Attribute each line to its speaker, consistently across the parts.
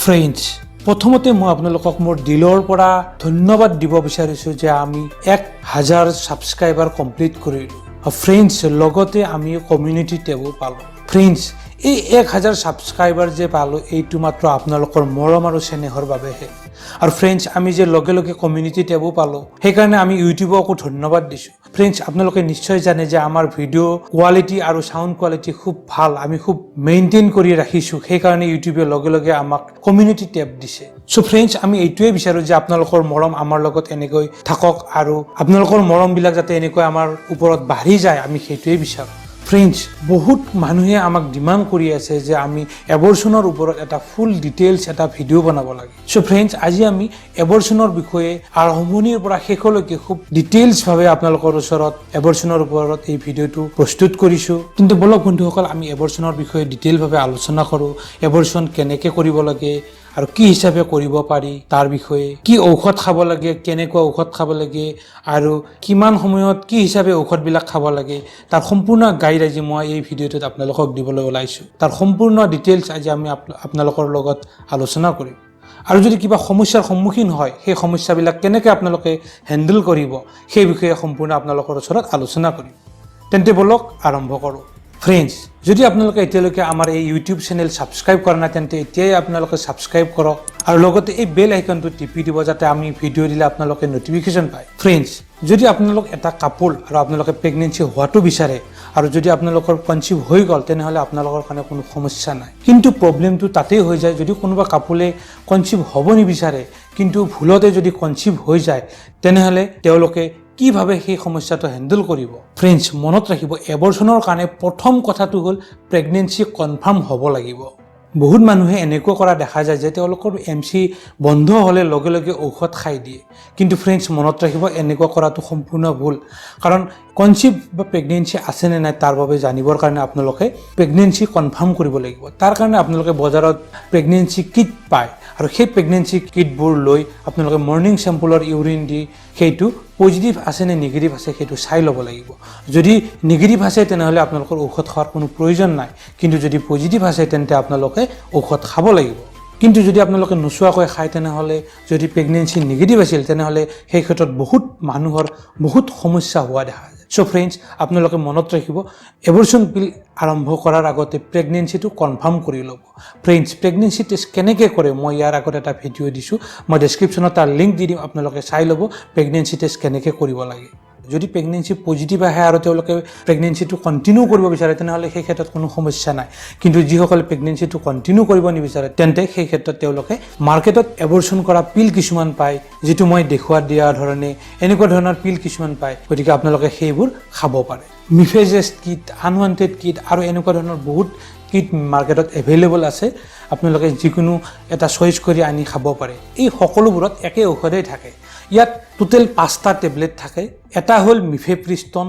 Speaker 1: Friends, প্ৰথমতে মই আপোনালোকক মোৰ দিলৰ পৰা ধন্যবাদ দিব বিচাৰিছোঁ যে আমি 1000 ছাবস্ক্ৰাইবাৰ কমপ্লিট কৰিলোঁ। ফ্ৰেণ্ডছ, লগতে আমি কমিউনিটি টেবো পালোঁ। ফ্ৰেণ্ডছ, এই 1000 ছাবস্ক্ৰাইবাৰ যে পালোঁ এইটো মাত্ৰ আপোনালোকৰ মৰম আৰু চেনেহৰ বাবেহে। আৰু ফ্ৰেণ্ডছ, আমি যে লগে লগে কমিউনিটি টেবো পালোঁ সেইকাৰণে আমি ইউটিউবকো ধন্যবাদ দিছোঁ। ফ্ৰেণ্ডছ, আপোনালোকে নিশ্চয় জানে যে আমাৰ ভিডিঅ' কোৱালিটি আৰু চাউণ্ড কোৱালিটি খুব ভাল, আমি খুব মেইনটেইন কৰি ৰাখিছোঁ, সেইকাৰণে ইউটিউবে লগে লগে আমাক কমিউনিটি টেব দিছে। চ' ফ্ৰেণ্ডছ, আমি এইটোৱে বিচাৰোঁ যে আপোনালোকৰ মৰম আমাৰ লগত এনেকৈ থাকক আৰু আপোনালোকৰ মৰমবিলাক যাতে এনেকৈ আমাৰ ওপৰত বাঢ়ি যায়, আমি সেইটোৱে বিচাৰোঁ। ফ্ৰেণ্ডছ, বহুত মানুহে আমাক ডিমাণ্ড কৰি আছে যে আমি এবৰ্চনৰ ওপৰত এটা ফুল ডিটেইলছ এটা ভিডিঅ' বনাব লাগে। চ' ফ্ৰেণ্ডছ, আজি আমি এবৰ্চনৰ বিষয়ে আৰম্ভণিৰ পৰা শেষলৈকে খুব ডিটেইলছভাৱে আপোনালোকৰ ওচৰত এবৰ্চনৰ ওপৰত এই ভিডিঅ'টো প্ৰস্তুত কৰিছোঁ। কিন্তু বলক বন্ধুসকল, আমি এবৰ্চনৰ বিষয়ে ডিটেইলভাৱে আলোচনা কৰোঁ। এবৰ্চন কেনেকৈ কৰিব লাগে আৰু কি হিচাপে কৰিব পাৰি, তাৰ বিষয়ে কি ঔষধ খাব লাগে, কেনেকুৱা ঔষধ খাব লাগে আৰু কিমান সময়ত কি হিচাপে ঔষধবিলাক খাব লাগে, তাৰ সম্পূৰ্ণ গাইড আজি মই এই ভিডিঅ'টোত আপোনালোকক দিবলৈ ওলাইছোঁ। তাৰ সম্পূৰ্ণ ডিটেইলছ আজি আমি আপোনালোকৰ লগত আলোচনা কৰিম। আৰু যদি কিবা সমস্যাৰ সন্মুখীন হয়, সেই সমস্যাবিলাক কেনেকৈ আপোনালোকে হেণ্ডেল কৰিব সেই বিষয়ে সম্পূৰ্ণ আপোনালোকৰ ওচৰত আলোচনা কৰিম। তেন্তে বলক আৰম্ভ কৰোঁ। ফ্ৰেণ্ডছ, যদি আপোনালোকে এতিয়ালৈকে আমাৰ এই ইউটিউব চেনেল ছাবস্ক্ৰাইব কৰা নাই তেন্তে এতিয়াই আপোনালোকে ছাবস্ক্ৰাইব কৰক আৰু লগতে এই বেল আইকনটো টিপি দিব যাতে আমি ভিডিঅ' দিলে আপোনালোকে নটিফিকেশ্যন পায়। ফ্ৰেণ্ডছ, যদি আপোনালোক এটা কাপোল আৰু আপোনালোকে প্ৰেগনেঞ্চি হোৱাটো বিচাৰে আৰু যদি আপোনালোকৰ কনচিভ হৈ গ'ল তেনেহ'লে আপোনালোকৰ কাৰণে কোনো সমস্যা নাই। কিন্তু প্ৰব্লেমটো তাতেই হৈ যায় যদি কোনোবা কাপোলে কনচিভ হ'ব নিবিচাৰে কিন্তু ভুলতে যদি কনচিভ হৈ যায় তেনেহ'লে তেওঁলোকে কিভাৱে সেই সমস্যাটো হেণ্ডেল কৰিব। ফ্ৰেণ্ডছ, মনত ৰাখিব, এবৰ্চনৰ কাৰণে প্ৰথম কথাটো হ'ল প্ৰেগনেঞ্চি কনফাৰ্ম হ'ব লাগিব। বহুত মানুহে এনেকুৱা কৰা দেখা যায় যে তেওঁলোকৰ MC বন্ধ হ'লে লগে লগে ঔষধ খাই দিয়ে। কিন্তু ফ্ৰেণ্ডছ, মনত ৰাখিব, এনেকুৱা কৰাটো সম্পূৰ্ণ ভুল। কাৰণ কনচিভ বা প্ৰেগনেঞ্চি আছে নে নাই তাৰ বাবে জানিবৰ কাৰণে আপোনালোকে প্ৰেগনেঞ্চি কনফাৰ্ম কৰিব লাগিব। তাৰ কাৰণে আপোনালোকে বজাৰত প্ৰেগনেঞ্চি কিট পায় আৰু সেই প্ৰেগনেঞ্চি কিটবোৰ লৈ আপোনালোকে মৰ্ণিং চেম্পলৰ ইউৰিন দি সেইটো পজিটিভ আছে নে নিগেটিভ আছে সেইটো চাই ল'ব লাগিব। যদি নিগেটিভ আছে তেনেহ'লে আপোনালোকৰ ঔষধ খোৱাৰ কোনো প্ৰয়োজন নাই, কিন্তু যদি পজিটিভ আছে তেন্তে আপোনালোকে ঔষধ খাব লাগিব। কিন্তু যদি আপোনালোকে নোচোৱাকৈ খায় তেনেহ'লে যদি প্ৰেগনেঞ্চি নিগেটিভ আছিল তেনেহ'লে সেই ক্ষেত্ৰত বহুত মানুহৰ বহুত সমস্যা হোৱা দেখা যায়। চ' ফ্ৰেণ্ডছ, আপোনালোকে মনত ৰাখিব, এবৰ্চন পিল আৰম্ভ কৰাৰ আগতে প্ৰেগনেঞ্চিটো কনফাৰ্ম কৰি ল'ব। ফ্ৰেণ্ডছ, প্ৰেগনেঞ্চি টেষ্ট কেনেকৈ কৰে মই ইয়াৰ আগত এটা ভিডিঅ' দিছোঁ, মই ডেছক্ৰিপশ্যনত তাৰ লিংক দি দিম, আপোনালোকে চাই ল'ব প্ৰেগনেঞ্চি টেষ্ট কেনেকৈ কৰিব লাগে। যদি প্ৰেগনেঞ্চি পজিটিভ আহে আৰু তেওঁলোকে প্ৰেগনেঞ্চিটো কণ্টিনিউ কৰিব বিচাৰে তেনেহ'লে সেই ক্ষেত্ৰত কোনো সমস্যা নাই। কিন্তু যিসকলে প্ৰেগনেঞ্চিটো কণ্টিনিউ কৰিব নিবিচাৰে তেন্তে সেই ক্ষেত্ৰত তেওঁলোকে মাৰ্কেটত এবৰ্চন কৰা পিল কিছুমান পায়, যিটো মই দেখুৱাত দিয়া ধৰণে এনেকুৱা ধৰণৰ পিল কিছুমান পায়, গতিকে আপোনালোকে সেইবোৰ খাব পাৰে। মিফেজেছ কিট, আনৱান্টেড কিট আৰু এনেকুৱা ধৰণৰ বহুত কিট মাৰ্কেটত এভেইলেবল আছে, আপোনালোকে যিকোনো এটা চইচ কৰি আনি খাব পাৰে। এই সকলোবোৰত একে ঔষধেই থাকে। ইয়াত টোটেল 5টা টেবলেট থাকে। এটা হ'ল মিফেপ্ৰিষ্টন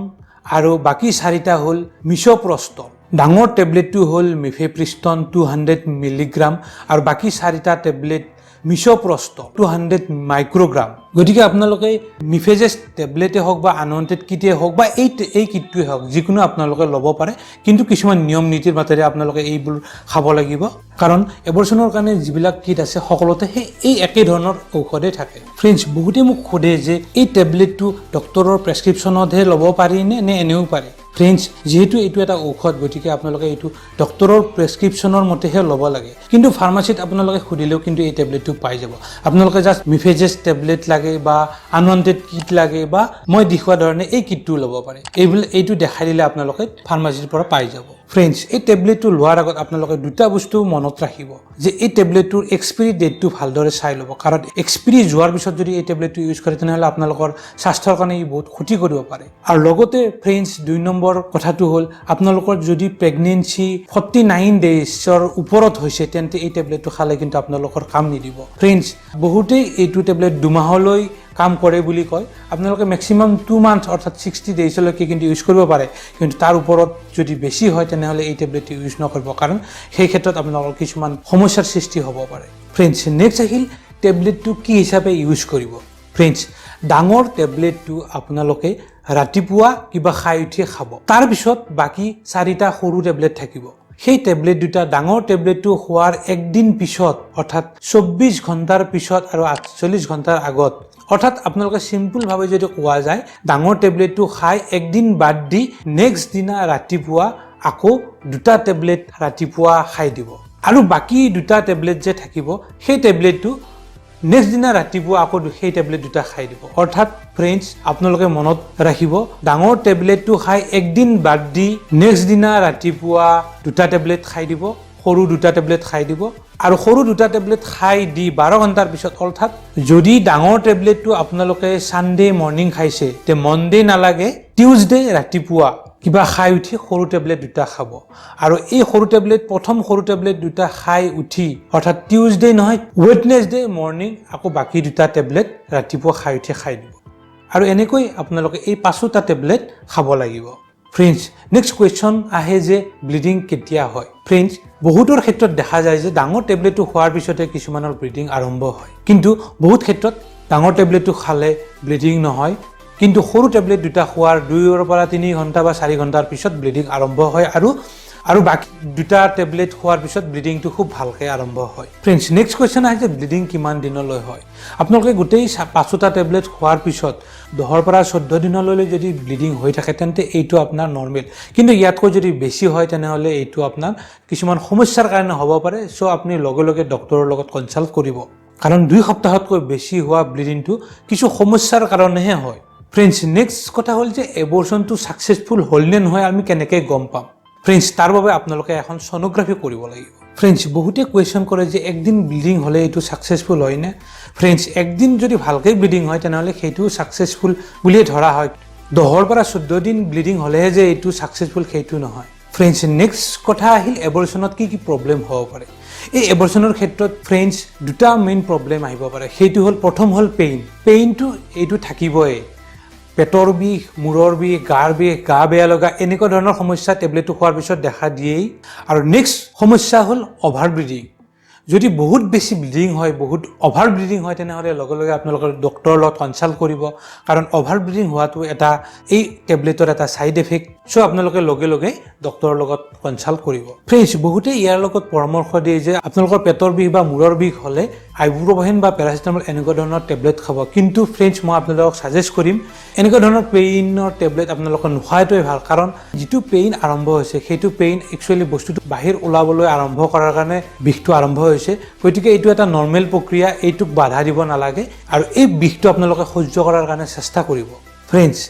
Speaker 1: আৰু বাকী 4টা হ'ল মিছ'প্ৰষ্টল। ডাঙৰ টেবলেটটো হ'ল মিফেপ্ৰিষ্টন 200 মিলিগ্ৰাম আৰু বাকী 4টা টেবলেট মিছ'প্ৰষ্টল 200 মাইক্ৰগ্ৰাম। গতিকে আপোনালোকে মিফেজেছ টেবলেটে হওক বা আনৱান্টেড কিটেই হওক বা এই কিটটোৱে হওক যিকোনো আপোনালোকে ল'ব পাৰে, কিন্তু কিছুমান নিয়ম নীতিৰ মাজেৰে আপোনালোকে এইবোৰ খাব লাগিব। কাৰণ এবৰ্চনৰ কাৰণে যিবিলাক কিট আছে সকলোতে এই একে ধৰণৰ ঔষধে থাকে। ফ্ৰেণ্ডছ, বহুতে মোক সোধে যে এই টেবলেটটো ডক্তৰৰ প্ৰেছক্ৰিপশ্যনতহে ল'ব পাৰি নে এনেও পাৰি। ফ্ৰেণ্ডছ, যিহেতু এইটো এটা ঔষধ গতিকে আপোনালোকে এইটো ডক্তৰৰ প্ৰেছক্ৰিপশ্যনৰ মতেহে ল'ব লাগে। কিন্তু ফাৰ্মাচীত আপোনালোকে সুধিলেও কিন্তু এই টেবলেটটো পাই যাব। আপোনালোকে জাষ্ট মিফেজেছ টেবলেট লাগে বা আনৱান্টেড কিট লাগে বা মই দেখুওৱা ধৰণে এই কিটটো ল'ব পাৰে, এইটো দেখাই দিলে আপোনালোকে ফাৰ্মাচীৰ পৰা পাই যাব। ফ্ৰেণ্ডছ, এই টেবলেটটো লোৱাৰ আগত আপোনালোকে দুটা বস্তু মনত ৰাখিব যে এই টেবলেটটোৰ এক্সপাইৰী ডেটটো ভালদৰে চাই ল'ব। কাৰণ এক্সপাইৰী যোৱাৰ পিছত যদি এই টেবলেটটো ইউজ কৰে তেনেহ'লে আপোনালোকৰ স্বাস্থ্যৰ কাৰণে ই বহুত ক্ষতি কৰিব পাৰে। আৰু লগতে ফ্ৰেণ্ডছ, 2 নম্বৰ কথাটো হ'ল আপোনালোকৰ যদি প্ৰেগনেঞ্চি 49 ডেইজৰ ওপৰত হৈছে তেন্তে এই টেবলেটটো খালে কিন্তু আপোনালোকৰ কাম নিদিব। ফ্ৰেণ্ডছ, বহুতেই এইটো টেবলেট 2 মাহলৈ কাম কৰে বুলি কয়। আপোনালোকে মেক্সিমাম 2 মান্থ অৰ্থাৎ 60 ডেইজলৈকে কিন্তু ইউজ কৰিব পাৰে, কিন্তু তাৰ ওপৰত যদি বেছি হয় তেনেহ'লে এই টেবলেটটো ইউজ নকৰিব, কাৰণ সেই ক্ষেত্ৰত আপোনালোকৰ কিছুমান সমস্যাৰ সৃষ্টি হ'ব পাৰে। ফ্ৰেণ্ডছ, নেক্সট আহিল টেবলেটটো কি হিচাপে ইউজ কৰিব। ফ্ৰেণ্ডছ, ডাঙৰ টেবলেটটো আপোনালোকে ৰাতিপুৱা কিবা খাই উঠি খাব। তাৰ পিছত বাকি 4টা সৰু টেবলেট থাকিব। সেই টেবলেট দুটা ডাঙৰ টেবলেটটো খোৱাৰ একদিন পিছত অৰ্থাৎ 24 ঘণ্টাৰ পিছত আৰু 48 ঘণ্টাৰ আগত, অৰ্থাৎ আপোনালোকে চিম্পল ভাৱে যদি কোৱা যায় ডাঙৰ টেবলেটটো খাই একদিন বাদ দি নেক্সট দিনা ৰাতিপুৱা আকৌ 2টা টেবলেট ৰাতিপুৱা খাই দিব আৰু বাকি 2টা টেবলেট যে থাকিব সেই টেবলেটটো নেক্সট দিনা ৰাতিপুৱা আকৌ সেই টেবলেট 2টা খাই দিব। অৰ্থাৎ ফ্ৰেণ্ডছ আপোনালোকে মনত ৰাখিব ডাঙৰ টেবলেটটো খাই একদিন বাদ দি নেক্সট দিনা ৰাতিপুৱা 2টা টেবলেট খাই দিব, সৰু 2টা টেবলেট খাই দিব আৰু সৰু 2টা টেবলেট খাই দি 12 ঘণ্টাৰ পিছত, অৰ্থাৎ যদি ডাঙৰ টেবলেটটো আপোনালোকে সানডে মৰ্নিং খাইছে তে মনডে নালাগে টিউজডে ৰাতিপুৱা কিবা খাই উঠি সৰু টেবলেট 2টা খাব আৰু এই সৰু টেবলেট প্ৰথম সৰু টেবলেট 2টা খাই উঠি অৰ্থাৎ টিউজডে নহয় ওয়েডনেসডে মৰ্নিং আকৌ বাকি 2টা টেবলেট ৰাতিপুৱা খাই উঠি খাই দিব আৰু এনেকৈ আপোনালোকে এই 5টা টেবলেট খাব লাগিব। ফ্ৰেণ্ডছ নেক্সট কুৱেশ্যন আহে যে ব্লিডিং কেতিয়া হয়। ফ্ৰেণ্ডছ বহুতৰ ক্ষেত্ৰত দেখা যায় যে ডাঙৰ টেবলেটটো খোৱাৰ পিছতে কিছুমানৰ ব্লিডিং আৰম্ভ হয়, কিন্তু বহুত ক্ষেত্ৰত ডাঙৰ টেবলেটটো খালে ব্লিডিং নহয়, কিন্তু সৰু টেবলেট 2টা খোৱাৰ 2 পৰা 3 ঘণ্টা বা 4 ঘণ্টাৰ পিছত ব্লিডিং আৰম্ভ হয় আৰু বাকি 2টা টেবলেট খোৱাৰ পিছত ব্লিডিংটো খুব ভালকৈ আৰম্ভ হয়। ফ্ৰেণ্ডছ নেক্সট কুৱেশ্যন আহে যে ব্লিডিং কিমান দিনলৈ হয়। আপোনালোকে গোটেই 5টা টেবলেট খোৱাৰ পিছত 10 পৰা 14 দিনলৈ যদি ব্লিডিং হৈ থাকে তেন্তে এইটো আপোনাৰ নৰ্মেল, কিন্তু ইয়াতকৈ যদি বেছি হয় তেনেহ'লে এইটো আপোনাৰ কিছুমান সমস্যাৰ কাৰণে হ'ব পাৰে। চ' আপুনি লগে লগে ডক্টৰৰ লগত কনচাল্ট কৰিব, কাৰণ 2 সপ্তাহতকৈ বেছি হোৱা ব্লিডিংটো কিছু সমস্যাৰ কাৰণেহে হয়। ফ্ৰেণ্ডছ নেক্সট কথা হ'ল যে এবৰ্চনটো ছাকচেছফুল হ'ল নে নহয় আমি কেনেকৈ গম পাম। ফ্ৰেণ্ডছ তাৰ বাবে আপোনালোকে এখন ছ'নোগ্ৰাফি কৰিব লাগিব। ফ্ৰেণ্ডছ বহুতে কুৱেশ্যন কৰে যে একদিন ব্লিডিং হ'লে এইটো ছাকচেছফুল হয়নে। ফ্ৰেণ্ডছ একদিন যদি ভালকৈ ব্লিডিং হয় তেনেহ'লে সেইটো ছাকচেছফুল বুলিয়ে ধৰা হয়। 10 পৰা 14 দিন ব্লিডিং হ'লেহে যে এইটো ছাকচেছফুল সেইটো নহয়। ফ্ৰেণ্ডছ নেক্সট কথা আহিল এবৰ্চনত কি প্ৰব্লেম হ'ব পাৰে। এই এবৰ্চনৰ ক্ষেত্ৰত ফ্ৰেণ্ডছ 2টা মেইন প্ৰব্লেম আহিব পাৰে। সেইটো হ'ল প্ৰথম হ'ল পেইনটো এইটো থাকিবই, পেটৰ বিষ, মূৰৰ বিষ, গাৰ বিষ, গা বেয়া লগা এনেকুৱা ধৰণৰ সমস্যা টেবলেটটো খোৱাৰ পিছত দেখা দিয়েই। আৰু নেক্সট সমস্যা হ'ল অভাৰ ব্লিডিং। যদি বহুত বেছি ব্লিডিং হয়, বহুত অভাৰ ব্লিডিং হয় তেনেহ'লে লগে লগে আপোনালোকৰ ডক্টৰৰ লগত কনচাল্ট কৰিব, কাৰণ অভাৰ ব্লিডিং হোৱাটো এটা এই টেবলেটৰ এটা ছাইড এফেক্ট। চ' আপোনালোকে লগে লগে ডক্টৰৰ লগত কনচাল্ট কৰিব। ফ্ৰেণ্ডছ বহুতে ইয়াৰ লগত পৰামৰ্শ দিয়ে যে আপোনালোকৰ পেটৰ বিষ বা মূৰৰ বিষ হ'লে আইবুপ্ৰফেন বা পেৰাচিটামল এনেকুৱা ধৰণৰ টেবলেট খাব, কিন্তু ফ্ৰেণ্ডছ মই আপোনালোকক ছাজেষ্ট কৰিম এনেকুৱা ধৰণৰ পেইনৰ টেবলেট আপোনালোকে নোখোৱাটোৱে ভাল, কাৰণ যিটো পেইন আৰম্ভ হৈছে সেইটো পেইন একচুৱেলি বস্তুটো বাহিৰ ওলাবলৈ আৰম্ভ কৰাৰ কাৰণে বিষটো আৰম্ভ হৈছে। গতিকে এইটো এটা নৰ্মেল প্ৰক্ৰিয়া, এইটোক বাধা দিব নালাগে আৰু এই বিষটো আপোনালোকে সহ্য কৰাৰ কাৰণে চেষ্টা কৰিব। ফ্ৰেণ্ডছ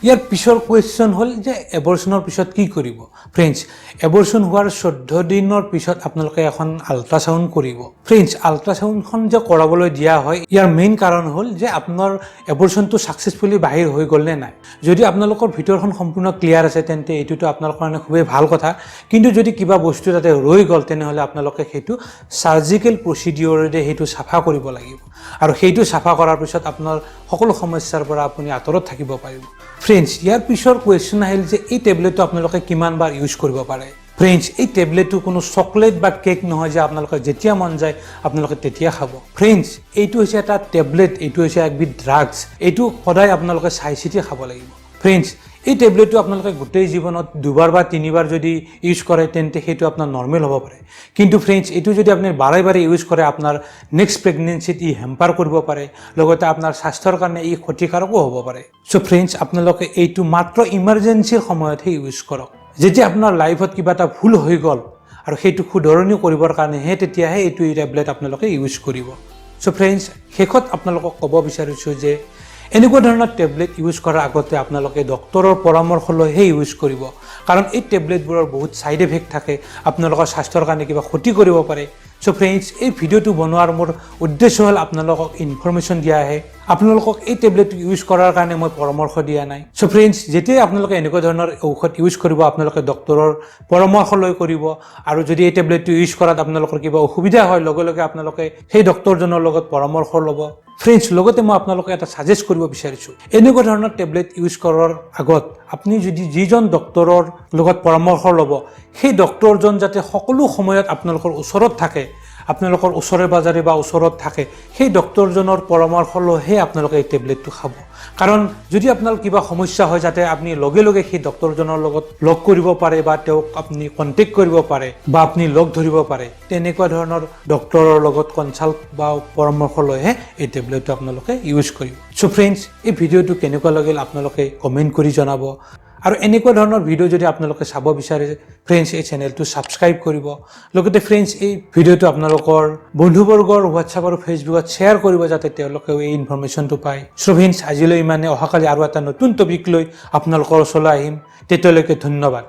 Speaker 1: ইয়াৰ পিছৰ কুৱেশ্যন হ'ল যে এবৰ্চনৰ পিছত কি কৰিব। ফ্ৰেণ্ডছ এবৰ্চন হোৱাৰ 14 দিনৰ পিছত আপোনালোকে এখন আল্ট্ৰাচাউণ্ড কৰিব। ফ্ৰেণ্ডছ আল্ট্ৰাচাউণ্ডখন যে কৰাবলৈ দিয়া হয় ইয়াৰ মেইন কাৰণ হ'ল যে আপোনাৰ এবৰ্চনটো ছাকচেছফুলি বাহিৰ হৈ গ'ল নে নাই। যদি আপোনালোকৰ ভিতৰখন সম্পূৰ্ণ ক্লিয়াৰ আছে তেন্তে এইটোতো আপোনালোকৰ কাৰণে খুবেই ভাল কথা, কিন্তু যদি কিবা বস্তু তাতে ৰৈ গ'ল তেনেহ'লে আপোনালোকে সেইটো চাৰ্জিকেল প্ৰচিডিঅ'ৰেৰে সেইটো চাফা কৰিব লাগিব আৰু সেইটো চাফা কৰাৰ পিছত আপোনাৰ সকলো সমস্যাৰ পৰা আপুনি আঁতৰত থাকিব পাৰিব। ফ্ৰেণ্ডছ ইয়াৰ পিছৰ কুৱেশ্যন আহিল যে এই টেবলেটটো আপোনালোকে কিমান বাৰ ইউজ কৰিব পাৰে। ফ্ৰেণ্ডছ এই টেবলেটটো কোনো চকলেট বা কেক নহয় যে আপোনালোকে যেতিয়া মন যায় আপোনালোকে তেতিয়া খাব। ফ্ৰেণ্ডছ এইটো হৈছে এটা টেবলেট, এইটো হৈছে একবিধ ড্ৰাগছ, এইটো সদায় আপোনালোকে চাই চিতি খাব লাগিব। ফ্ৰেণ্ডছ এই টেবলেটটো আপোনালোকে গোটেই জীৱনত 2 বাৰ বা 3 বাৰ যদি ইউজ কৰে তেন্তে সেইটো আপোনাৰ নৰ্মেল হ'ব পাৰে, কিন্তু ফ্ৰেণ্ডছ এইটো যদি আপুনি বাৰে বাৰে ইউজ কৰে আপোনাৰ নেক্সট প্ৰেগনেঞ্চিত ই হেম্পাৰ কৰিব পাৰে, লগতে আপোনাৰ স্বাস্থ্যৰ কাৰণে ই ক্ষতিকাৰকো হ'ব পাৰে। চ' ফ্ৰেণ্ডছ আপোনালোকে এইটো মাত্ৰ ইমাৰ্জেঞ্চিৰ সময়তহে ইউজ কৰক। যেতিয়া আপোনাৰ লাইফত কিবা এটা ভুল হৈ গ'ল আৰু সেইটো শুধৰণি কৰিবৰ কাৰণেহে তেতিয়াহে এইটো টেবলেট আপোনালোকে ইউজ কৰিব। চ' ফ্ৰেণ্ডছ শেষত আপোনালোকক ক'ব বিচাৰিছোঁ যে এনেকুৱা ধৰণৰ টেবলেট ইউজ কৰাৰ আগতে আপোনালোকে ডক্টৰৰ পৰামৰ্শ লৈহে ইউজ কৰিব, কাৰণ এই টেবলেটবোৰৰ বহুত ছাইড এফেক্ট থাকে, আপোনালোকৰ স্বাস্থ্যৰ কাৰণে কিবা ক্ষতি কৰিব পাৰে। চ' ফ্ৰেণ্ডছ এই ভিডিঅ'টো বনোৱাৰ মোৰ উদ্দেশ্য হ'ল আপোনালোকক ইনফৰমেশ্যন দিয়াহে, আপোনালোকক এই টেবলেটটো ইউজ কৰাৰ কাৰণে মই পৰামৰ্শ দিয়া নাই। চ' ফ্ৰেণ্ডছ যেতিয়াই আপোনালোকে এনেকুৱা ধৰণৰ ঔষধ ইউজ কৰিব আপোনালোকে ডক্টৰৰ পৰামৰ্শ লৈ কৰিব, আৰু যদি এই টেবলেটটো ইউজ কৰাত আপোনালোকৰ কিবা অসুবিধা হয় লগে লগে আপোনালোকে সেই ডক্টৰজনৰ লগত পৰামৰ্শ ল'ব। ফ্ৰেণ্ডছ লগতে মই আপোনালোকক এটা ছাজেষ্ট কৰিব বিচাৰিছোঁ, এনেকুৱা ধৰণৰ টেবলেট ইউজ কৰাৰ আগত আপুনি যদি যিজন ডক্টৰৰ লগত পৰামৰ্শ ল'ব সেই ডক্টৰজন যাতে সকলো সময়ত আপোনালোকৰ ওচৰত থাকে আপোনালোকৰ ওচৰে পাজৰে বা ওচৰত থাকে সেই ডক্টৰজনৰ পৰামৰ্শ লৈহে আপোনালোকে এই টেবলেটটো খাব কাৰণ যদি আপোনাৰ কিবা সমস্যা হয় যাতে আপুনি লগে লগে সেই ডক্টৰজনৰ লগত লগ কৰিব পাৰে বা তেওঁক আপুনি কণ্টেক্ট কৰিব পাৰে বা আপুনি লগ ধৰিব পাৰে তেনেকুৱা ধৰণৰ ডক্টৰৰ লগত কনচাল্ট বা পৰামৰ্শ লৈহে এই টেবলেটটো আপোনালোকে ইউজ কৰিব সো ফ্ৰেণ্ডছ এই ভিডিঅ'টো কেনেকুৱা লাগিল আপোনালোকে কমেণ্ট কৰি জনাব আৰু এনেকুৱা ধৰণৰ ভিডিঅ' যদি আপোনালোকে চাব বিচাৰে ফ্ৰেণ্ডছ এই চেনেলটো ছাবস্ক্ৰাইব কৰিব লগতে ফ্ৰেণ্ডছ এই ভিডিঅ'টো আপোনালোকৰ বন্ধুবৰ্গৰ হোৱাটছআপ আৰু ফেচবুকত শ্বেয়াৰ কৰিব যাতে তেওঁলোকেও এই ইনফৰমেশ্যনটো পায় সো ফ্ৰেণ্ডছ আজিলৈ ইমানে অহাকালি আৰু এটা নতুন টপিক লৈ আপোনালোকৰ ওচৰলৈ আহিম তেতিয়ালৈকে ধন্যবাদ